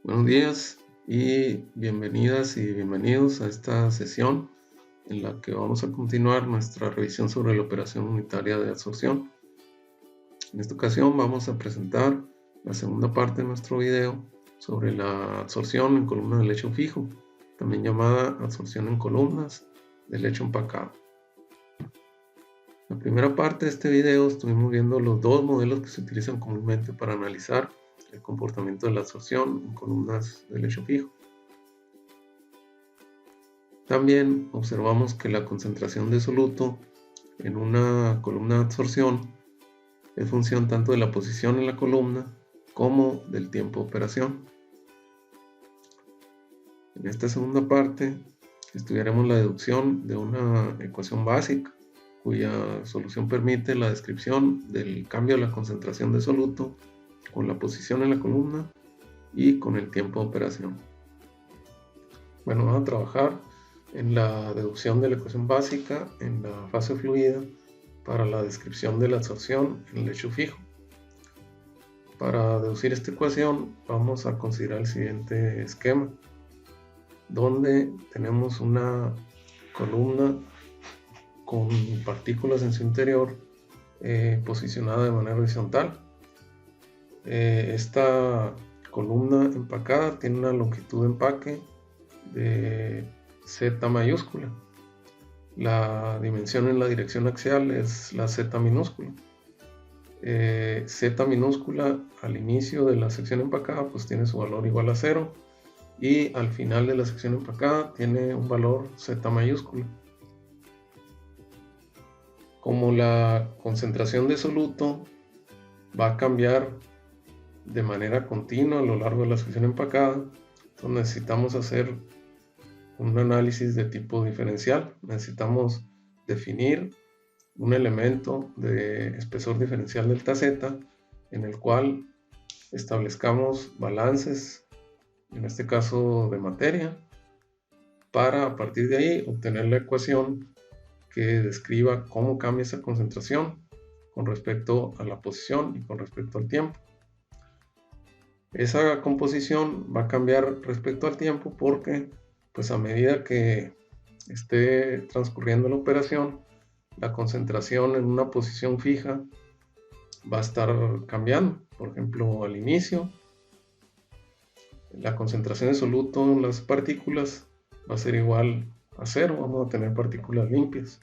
Buenos días y bienvenidas y bienvenidos a esta sesión en la que vamos a continuar nuestra revisión sobre la operación unitaria de absorción. En esta ocasión vamos a presentar la segunda parte de nuestro video sobre la absorción en columnas de lecho fijo, también llamada absorción en columnas de lecho empacado. En la primera parte de este video estuvimos viendo los dos modelos que se utilizan comúnmente para analizar el comportamiento de la absorción en columnas de lecho fijo. También observamos que la concentración de soluto en una columna de absorción es función tanto de la posición en la columna como del tiempo de operación. En esta segunda parte estudiaremos la deducción de una ecuación básica cuya solución permite la descripción del cambio de la concentración de soluto con la posición en la columna y con el tiempo de operación. Bueno, vamos a trabajar en la deducción de la ecuación básica en la fase fluida para la descripción de la absorción en el lecho fijo. Para deducir esta ecuación vamos a considerar el siguiente esquema, donde tenemos una columna con partículas en su interior posicionada de manera horizontal. Esta columna empacada tiene una longitud de empaque de Z mayúscula. La dimensión en la dirección axial es la Z minúscula. Z minúscula al inicio de la sección empacada pues tiene su valor igual a 0 y al final de la sección empacada tiene un valor Z mayúscula. Como la concentración de soluto va a cambiar de manera continua a lo largo de la sección empacada, entonces necesitamos hacer un análisis de tipo diferencial. Necesitamos definir un elemento de espesor diferencial delta Z en el cual establezcamos balances, en este caso de materia, para a partir de ahí obtener la ecuación que describa cómo cambia esa concentración con respecto a la posición y con respecto al tiempo. Esa composición va a cambiar respecto al tiempo porque pues a medida que esté transcurriendo la operación, la concentración en una posición fija va a estar cambiando. Por ejemplo, al inicio, la concentración de soluto en las partículas va a ser igual a 0, vamos a tener partículas limpias.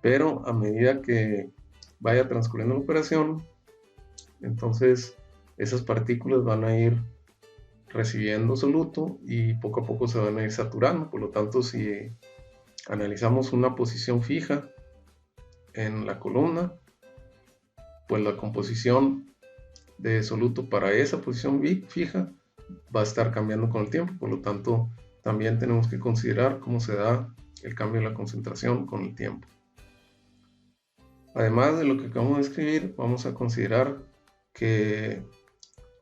Pero a medida que vaya transcurriendo la operación, entonces esas partículas van a ir recibiendo soluto y poco a poco se van a ir saturando. Por lo tanto, si analizamos una posición fija en la columna, pues la composición de soluto para esa posición fija va a estar cambiando con el tiempo. Por lo tanto, también tenemos que considerar cómo se da el cambio de la concentración con el tiempo. Además de lo que acabamos de escribir, vamos a considerar que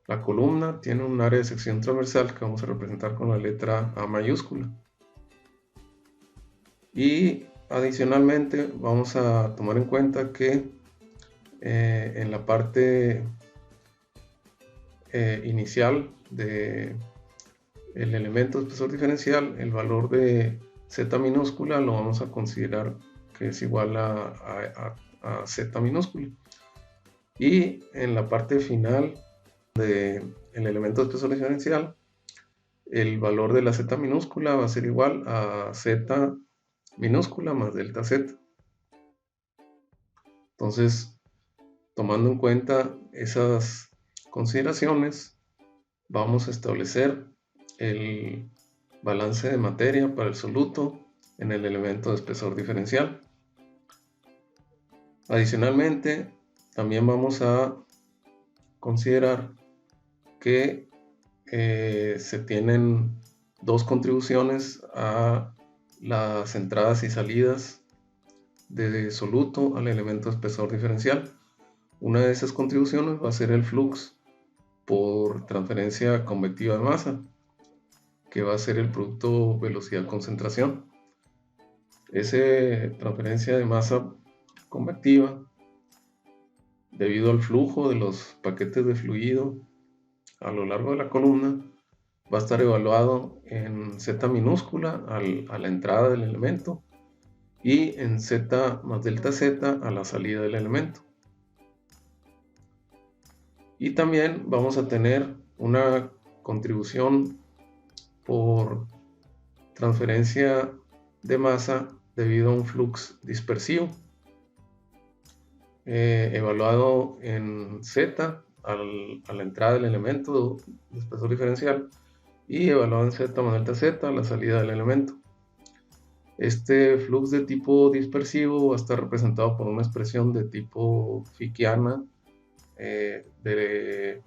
la columna tiene un área de sección transversal que vamos a representar con la letra A mayúscula. Y adicionalmente vamos a tomar en cuenta que en la parte inicial del elemento de espesor diferencial, el valor de Z minúscula lo vamos a considerar que es igual a Z minúscula. Y en la parte final del elemento de espesor diferencial, el valor de la Z minúscula va a ser igual a Z minúscula más delta Z. Entonces, tomando en cuenta esas consideraciones, vamos a establecer el balance de materia para el soluto en el elemento de espesor diferencial. Adicionalmente, también vamos a considerar que se tienen dos contribuciones a las entradas y salidas de soluto al elemento de espesor diferencial. Una de esas contribuciones va a ser el flux por transferencia convectiva de masa, que va a ser el producto velocidad-concentración. Esa transferencia de masa convectiva, debido al flujo de los paquetes de fluido a lo largo de la columna, va a estar evaluado en Z minúscula a la entrada del elemento y en Z más delta Z a la salida del elemento. Y también vamos a tener una contribución por transferencia de masa debido a un flux dispersivo, evaluado en Z a la entrada del elemento de espesor diferencial y evaluado en Z más delta Z a la salida del elemento. Este flux de tipo dispersivo va a estar representado por una expresión de tipo Fickiana de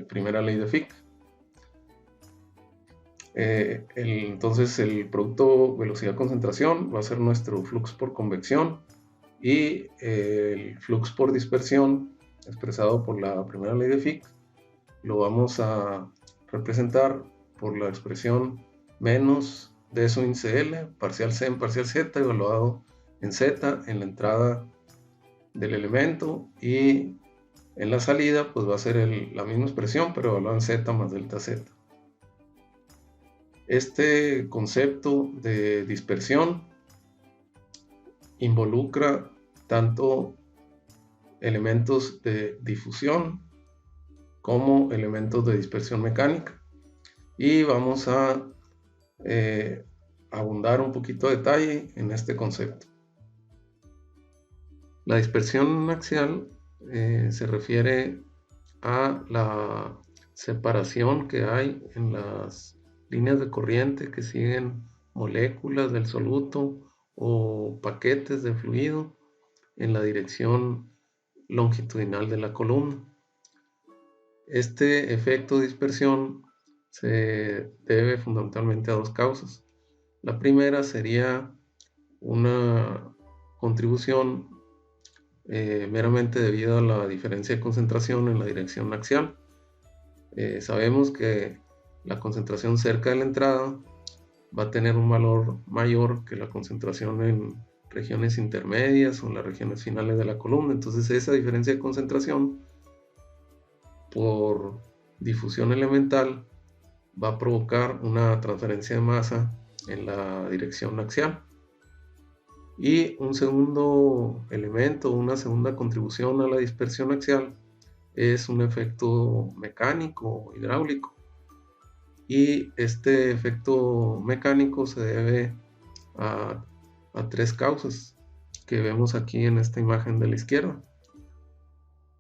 primera ley de Fick. Entonces el producto velocidad-concentración va a ser nuestro flux por convección y el flux por dispersión expresado por la primera ley de Fick lo vamos a representar por la expresión menos d su índice L, parcial C en parcial Z, evaluado en Z en la entrada del elemento, y en la salida pues va a ser la misma expresión pero evaluada en Z más delta Z. Este concepto de dispersión involucra tanto elementos de difusión como elementos de dispersión mecánica, y vamos a abundar un poquito de detalle en este concepto. La dispersión axial se refiere a la separación que hay en las líneas de corriente que siguen moléculas del soluto o paquetes de fluido en la dirección longitudinal de la columna. Este efecto de dispersión se debe fundamentalmente a dos causas. La primera sería una contribución meramente debido a la diferencia de concentración en la dirección axial. Sabemos que la concentración cerca de la entrada va a tener un valor mayor que la concentración en regiones intermedias o en las regiones finales de la columna. Entonces esa diferencia de concentración por difusión elemental va a provocar una transferencia de masa en la dirección axial. Y un segundo elemento, una segunda contribución a la dispersión axial es un efecto mecánico hidráulico. Y este efecto mecánico se debe a tres causas que vemos aquí en esta imagen de la izquierda.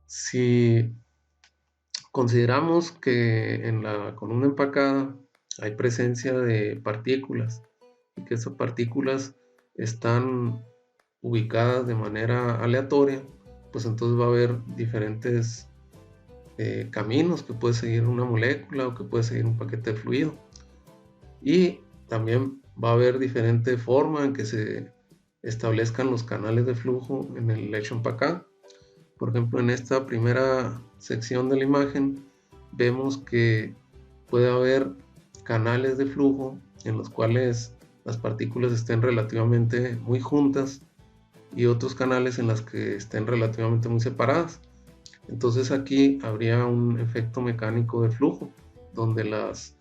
Si consideramos que en la columna empacada hay presencia de partículas y que esas partículas están ubicadas de manera aleatoria, pues entonces va a haber diferentes caminos que puede seguir una molécula o que puede seguir un paquete de fluido, y también va a haber diferente forma en que se establezcan los canales de flujo en el lecho empacado. Por ejemplo, en esta primera sección de la imagen vemos que puede haber canales de flujo en los cuales las partículas estén relativamente muy juntas y otros canales en los que estén relativamente muy separadas. Entonces aquí habría un efecto mecánico de flujo donde las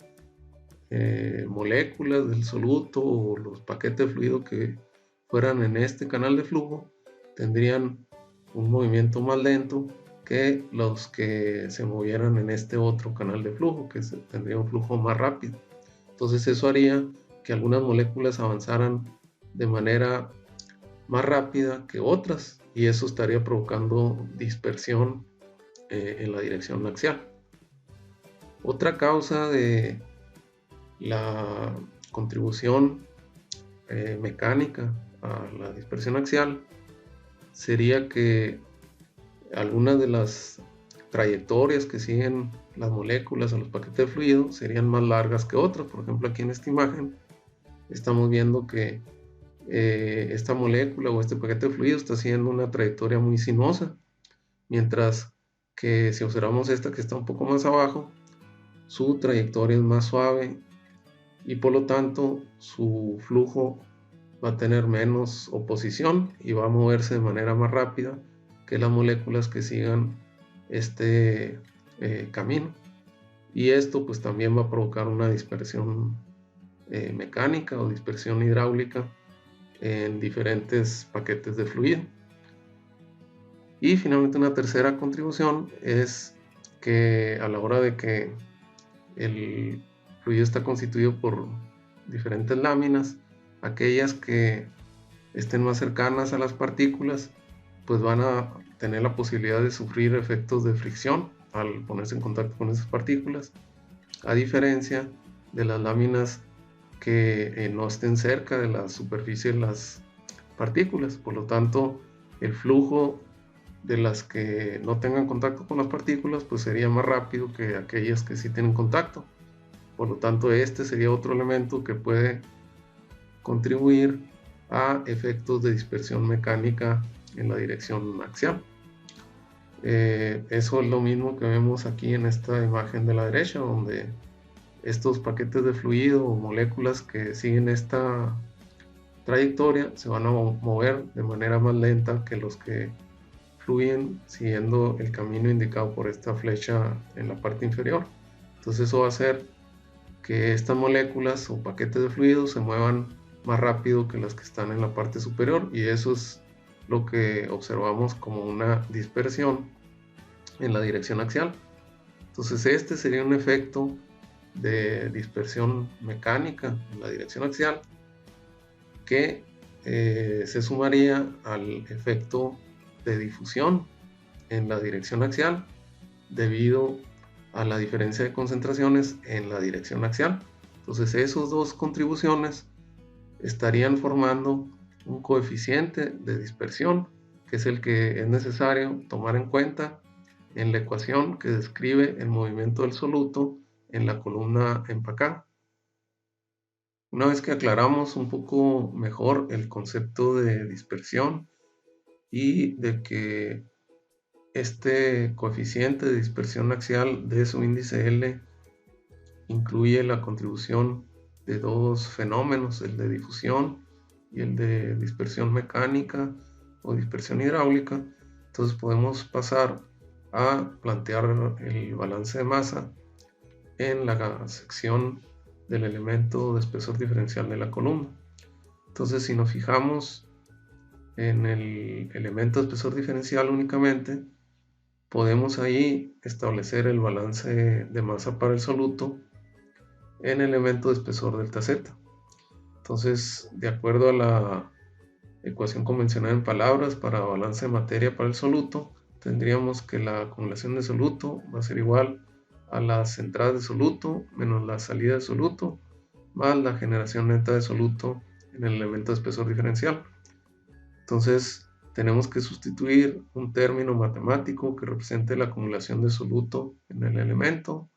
moléculas del soluto o los paquetes de fluido que fueran en este canal de flujo tendrían un movimiento más lento que los que se movieran en este otro canal de flujo, que tendría un flujo más rápido. Entonces eso haría que algunas moléculas avanzaran de manera más rápida que otras, y eso estaría provocando dispersión en la dirección axial. Otra causa de la contribución mecánica a la dispersión axial sería que algunas de las trayectorias que siguen las moléculas o los paquetes de fluido serían más largas que otras. Por ejemplo, aquí en esta imagen estamos viendo que esta molécula o este paquete de fluido está siguiendo una trayectoria muy sinuosa, mientras que si observamos esta que está un poco más abajo, su trayectoria es más suave y por lo tanto su flujo va a tener menos oposición y va a moverse de manera más rápida que las moléculas que sigan este camino. y esto pues también va a provocar una dispersión mecánica o dispersión hidráulica en diferentes paquetes de fluido. Y finalmente una tercera contribución es que a la hora de que el fluido está constituido por diferentes láminas, aquellas que estén más cercanas a las partículas pues van a tener la posibilidad de sufrir efectos de fricción al ponerse en contacto con esas partículas, a diferencia de las láminas que no estén cerca de la superficie de las partículas. Por lo tanto, el flujo de las que no tengan contacto con las partículas pues sería más rápido que aquellas que sí tienen contacto. Por lo tanto, este sería otro elemento que puede contribuir a efectos de dispersión mecánica en la dirección axial. Eso es lo mismo que vemos aquí en esta imagen de la derecha, donde estos paquetes de fluido o moléculas que siguen esta trayectoria se van a mover de manera más lenta que los que fluyen siguiendo el camino indicado por esta flecha en la parte inferior. Entonces eso va a hacer que estas moléculas o paquetes de fluido se muevan más rápido que las que están en la parte superior, y eso es lo que observamos como una dispersión en la dirección axial. Entonces este sería un efecto de dispersión mecánica en la dirección axial que se sumaría al efecto de difusión en la dirección axial debido a la diferencia de concentraciones en la dirección axial. Entonces esas dos contribuciones estarían formando un coeficiente de dispersión, que es el que es necesario tomar en cuenta en la ecuación que describe el movimiento del soluto en la columna empacada. Una vez que aclaramos un poco mejor el concepto de dispersión y de que este coeficiente de dispersión axial de su índice L incluye la contribución de dos fenómenos, el de difusión y el de dispersión mecánica o dispersión hidráulica, entonces podemos pasar a plantear el balance de masa en la sección del elemento de espesor diferencial de la columna. Entonces, si nos fijamos en el elemento de espesor diferencial únicamente, podemos ahí establecer el balance de masa para el soluto en el elemento de espesor delta Z. Entonces, de acuerdo a la ecuación convencional en palabras para balance de materia para el soluto, tendríamos que la acumulación de soluto va a ser igual a las entradas de soluto menos la salida de soluto más la generación neta de soluto en el elemento de espesor diferencial. Entonces tenemos que sustituir un término matemático que represente la acumulación de soluto en el elemento.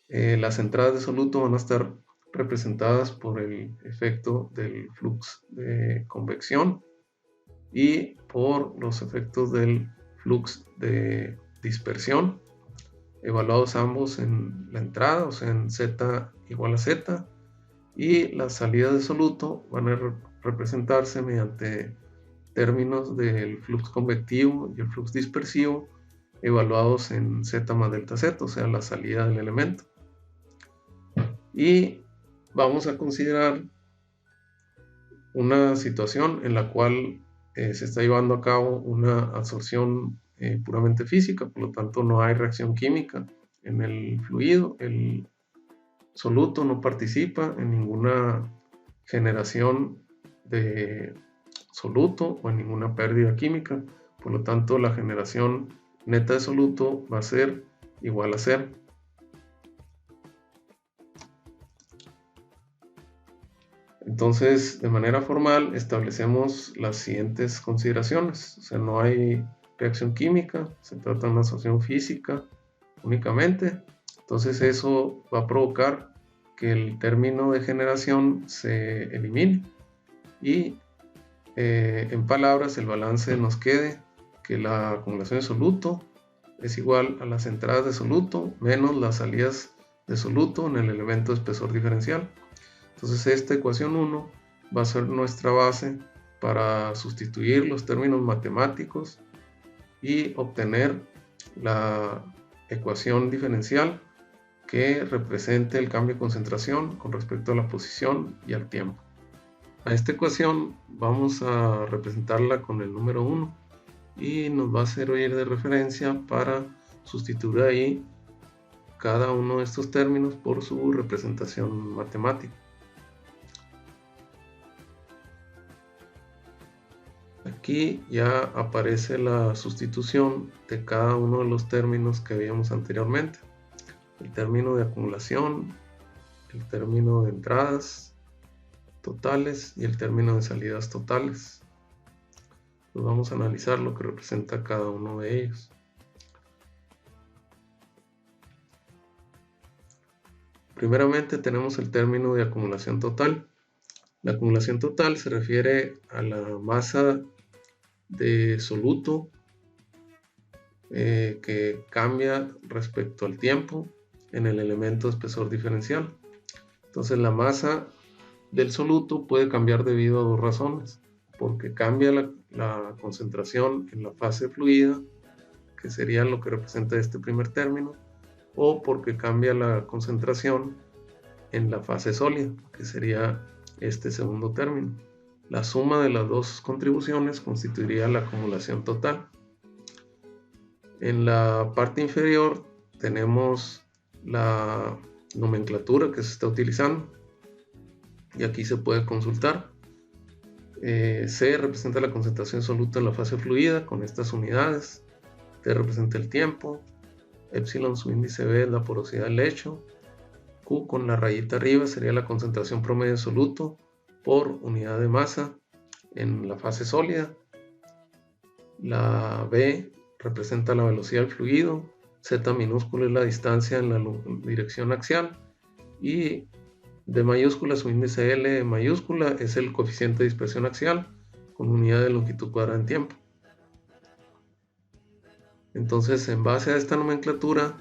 Las entradas de soluto van a estar representadas por el efecto del flux de convección y por los efectos del flux de dispersión, evaluados ambos en la entrada, o sea en Z igual a Z, y las salidas de soluto van a representarse mediante términos del flux convectivo y el flux dispersivo evaluados en Z más delta Z, o sea la salida del elemento. Y vamos a considerar una situación en la cual se está llevando a cabo una absorción puramente física, por lo tanto no hay reacción química en el fluido, el soluto no participa en ninguna generación de soluto o en ninguna pérdida química, por lo tanto la generación neta de soluto va a ser igual a 0. Entonces, de manera formal, establecemos las siguientes consideraciones. O sea, no hay reacción química, se trata de una absorción física únicamente. Entonces, eso va a provocar que el término de generación se elimine. Y, en palabras, el balance nos quede que la acumulación de soluto es igual a las entradas de soluto menos las salidas de soluto en el elemento de espesor diferencial. Entonces esta ecuación 1 va a ser nuestra base para sustituir los términos matemáticos y obtener la ecuación diferencial que represente el cambio de concentración con respecto a la posición y al tiempo. A esta ecuación vamos a representarla con el número 1 y nos va a servir de referencia para sustituir ahí cada uno de estos términos por su representación matemática. Aquí ya aparece la sustitución de cada uno de los términos que veíamos anteriormente. El término de acumulación, el término de entradas totales y el término de salidas totales. Pues vamos a analizar lo que representa cada uno de ellos. Primeramente tenemos el término de acumulación total. La acumulación total se refiere a la masa de soluto que cambia respecto al tiempo en el elemento espesor diferencial. Entonces la masa del soluto puede cambiar debido a dos razones: porque cambia la concentración en la fase fluida, que sería lo que representa este primer término, o porque cambia la concentración en la fase sólida, que sería este segundo término. La suma de las dos contribuciones constituiría la acumulación total. En la parte inferior tenemos la nomenclatura que se está utilizando y aquí se puede consultar. C representa la concentración soluta en la fase fluida con estas unidades. T representa el tiempo. Epsilon, su índice B, es la porosidad del lecho. Q con la rayita arriba sería la concentración promedio de soluto por unidad de masa en la fase sólida. La B representa la velocidad del fluido. Z minúscula es la distancia en la dirección axial. Y D mayúscula, su índice L mayúscula, es el coeficiente de dispersión axial con unidad de longitud cuadrada en tiempo. Entonces, en base a esta nomenclatura,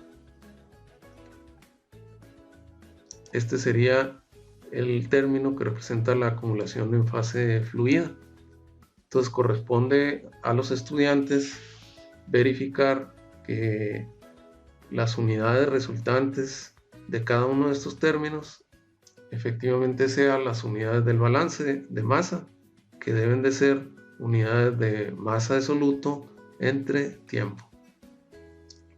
este sería el término que representa la acumulación en fase fluida. Entonces corresponde a los estudiantes verificar que las unidades resultantes de cada uno de estos términos efectivamente sean las unidades del balance de masa, que deben de ser unidades de masa de soluto entre tiempo.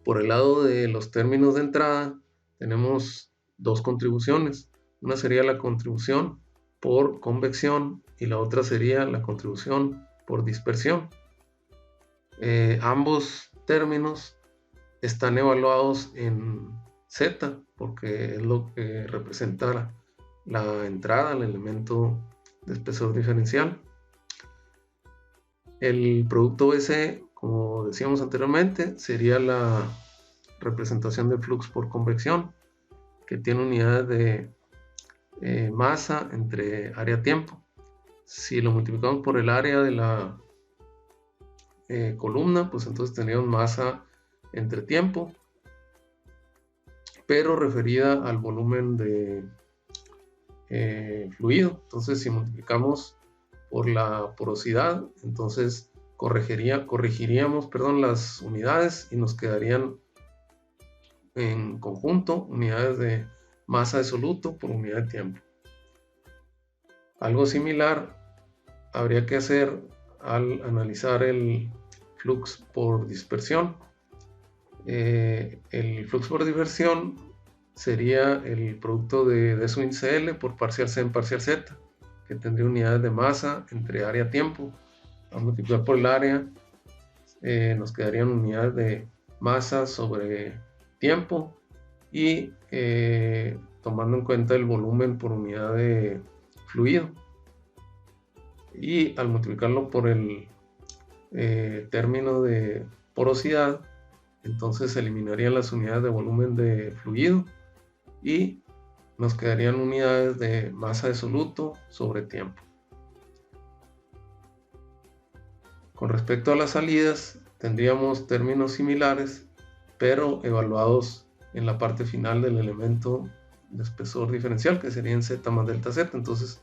Por el lado de los términos de entrada tenemos dos contribuciones. Una sería la contribución por convección y la otra sería la contribución por dispersión. Ambos términos están evaluados en Z porque es lo que representa la entrada al elemento de espesor diferencial. El producto BC, como decíamos anteriormente, sería la representación del flux por convección, que tiene unidades de masa entre área-tiempo. Si lo multiplicamos por el área de la columna, pues entonces tendríamos masa entre tiempo, pero referida al volumen de fluido. Entonces, si multiplicamos por la porosidad, entonces corregiríamos las unidades y nos quedarían en conjunto unidades de masa de soluto por unidad de tiempo. Algo similar habría que hacer al analizar el flux por dispersión. El flux por dispersión sería el producto de su índice L por parcial C en parcial Z, que tendría unidades de masa entre área-tiempo. Al multiplicar por el área nos quedarían unidades de masa sobre tiempo y tomando en cuenta el volumen por unidad de fluido. Y al multiplicarlo por el término de porosidad, entonces se eliminarían las unidades de volumen de fluido y nos quedarían unidades de masa de soluto sobre tiempo. Con respecto a las salidas, tendríamos términos similares, pero evaluados en la parte final del elemento de espesor diferencial, que sería en Z más delta Z. Entonces,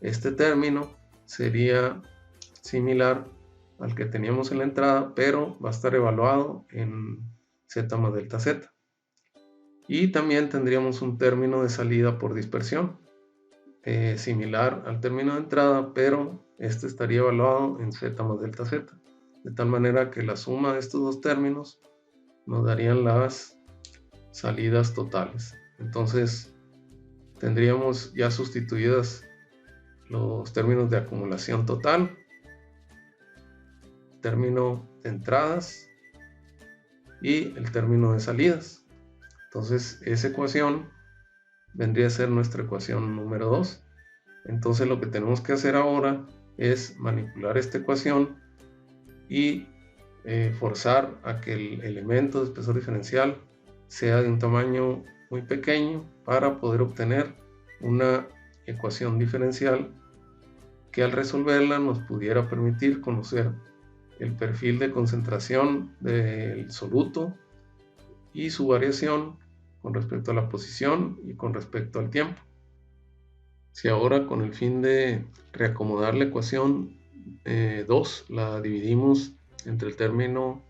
este término sería similar al que teníamos en la entrada, pero va a estar evaluado en Z más delta Z. Y también tendríamos un término de salida por dispersión, similar al término de entrada, pero este estaría evaluado en z más delta z, de tal manera que la suma de estos dos términos nos darían las salidas totales. Entonces tendríamos ya sustituidas los términos de acumulación total, término de entradas y el término de salidas. Entonces esa ecuación vendría a ser nuestra ecuación número 2. Entonces lo que tenemos que hacer ahora es manipular esta ecuación y forzar a que el elemento de espesor diferencial sea de un tamaño muy pequeño para poder obtener una ecuación diferencial que al resolverla nos pudiera permitir conocer el perfil de concentración del soluto y su variación con respecto a la posición y con respecto al tiempo. Si ahora, con el fin de reacomodar la ecuación 2, la dividimos entre el término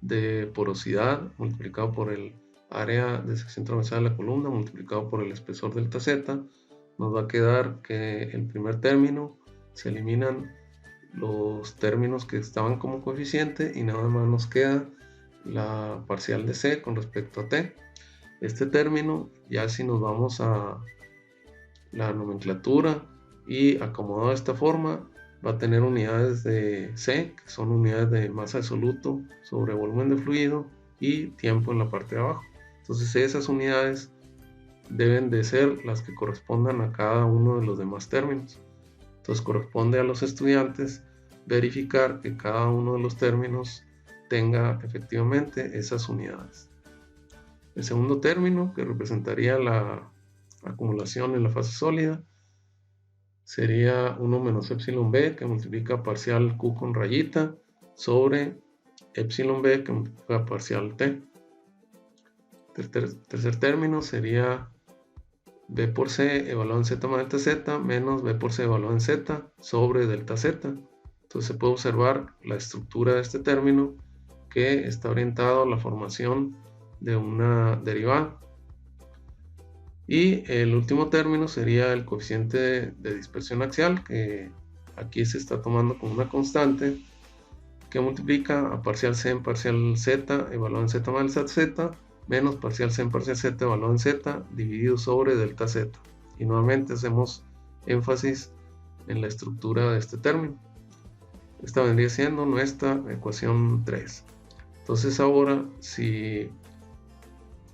de porosidad multiplicado por el área de sección transversal de la columna multiplicado por el espesor delta z, nos va a quedar que el primer término se eliminan los términos que estaban como coeficiente y nada más nos queda la parcial de c con respecto a t. Este término, ya si nos vamos a la nomenclatura y acomodado de esta forma, va a tener unidades de C, que son unidades de masa de soluto sobre volumen de fluido y tiempo en la parte de abajo. Entonces esas unidades deben de ser las que correspondan a cada uno de los demás términos. Entonces corresponde a los estudiantes verificar que cada uno de los términos tenga efectivamente esas unidades. El segundo término, que representaría la acumulación en la fase sólida, sería 1 menos epsilon b, que multiplica parcial q con rayita, sobre epsilon b, que multiplica parcial t. Tercer término sería b por c evaluado en z más delta z, menos b por c evaluado en z, sobre delta z. Entonces se puede observar la estructura de este término, que está orientado a la formación de una derivada. Y el último término sería el coeficiente de dispersión axial, que aquí se está tomando como una constante, que multiplica a parcial c en parcial z evaluado en z más delta z, menos parcial c en parcial z evaluado en z, dividido sobre delta z. Y nuevamente hacemos énfasis en la estructura de este término. Esta vendría siendo nuestra ecuación 3. Entonces ahora, si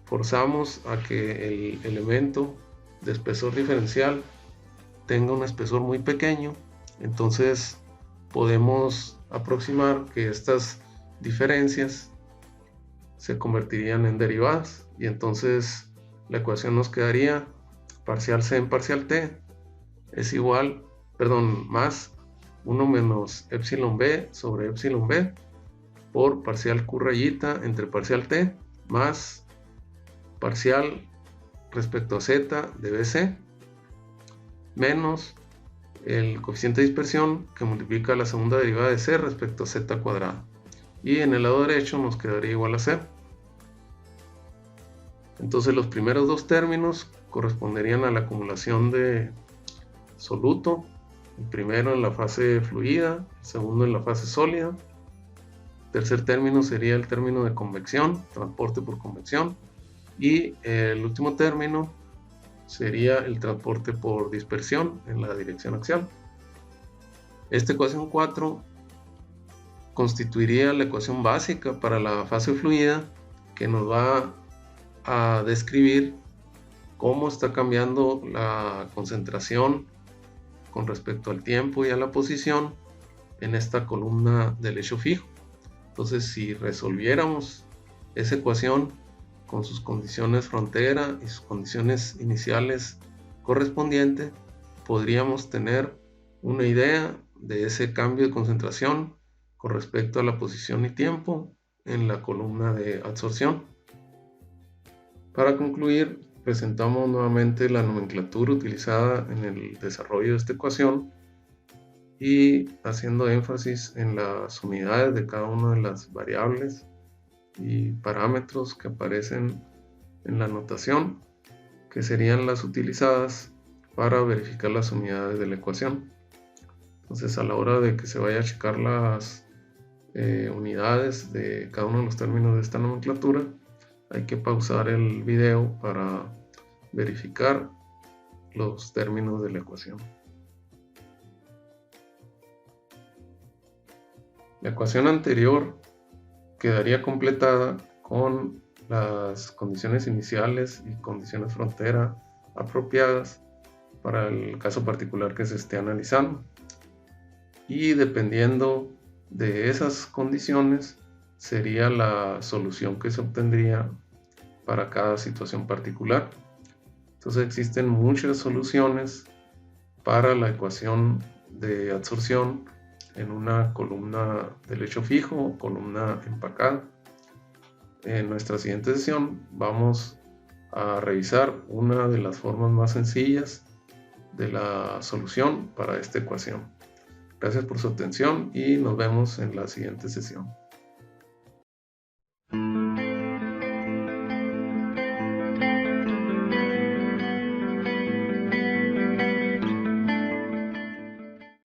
forzamos a que el elemento de espesor diferencial tenga un espesor muy pequeño, entonces podemos aproximar que estas diferencias se convertirían en derivadas, y entonces la ecuación nos quedaría parcial c en parcial t es igual, más 1 menos epsilon b sobre epsilon b por parcial q rayita entre parcial t más parcial respecto a z de bc menos el coeficiente de dispersión, que multiplica la segunda derivada de c respecto a z cuadrado, y en el lado derecho nos quedaría igual a 0. Entonces los primeros dos términos corresponderían a la acumulación de soluto, el primero en la fase fluida, el segundo en la fase sólida. El tercer término sería el término de convección, transporte por convección, y el último término sería el transporte por dispersión en la dirección axial. Esta ecuación 4 constituiría la ecuación básica para la fase fluida, que nos va a describir cómo está cambiando la concentración con respecto al tiempo y a la posición en esta columna del eixo fijo. Entonces, si resolviéramos esa ecuación con sus condiciones frontera y sus condiciones iniciales correspondientes, podríamos tener una idea de ese cambio de concentración con respecto a la posición y tiempo en la columna de absorción. Para concluir, presentamos nuevamente la nomenclatura utilizada en el desarrollo de esta ecuación y haciendo énfasis en las unidades de cada una de las variables y parámetros que aparecen en la notación, que serían las utilizadas para verificar las unidades de la ecuación. Entonces, a la hora de que se vaya a checar las unidades de cada uno de los términos de esta nomenclatura, hay que pausar el video para verificar los términos de la ecuación. La ecuación anterior quedaría completada con las condiciones iniciales y condiciones frontera apropiadas para el caso particular que se esté analizando. Y dependiendo de esas condiciones, sería la solución que se obtendría para cada situación particular. Entonces existen muchas soluciones para la ecuación de adsorción en una columna del hecho fijo o columna empacada. En nuestra siguiente sesión vamos a revisar una de las formas más sencillas de la solución para esta ecuación. Gracias por su atención y nos vemos en la siguiente sesión.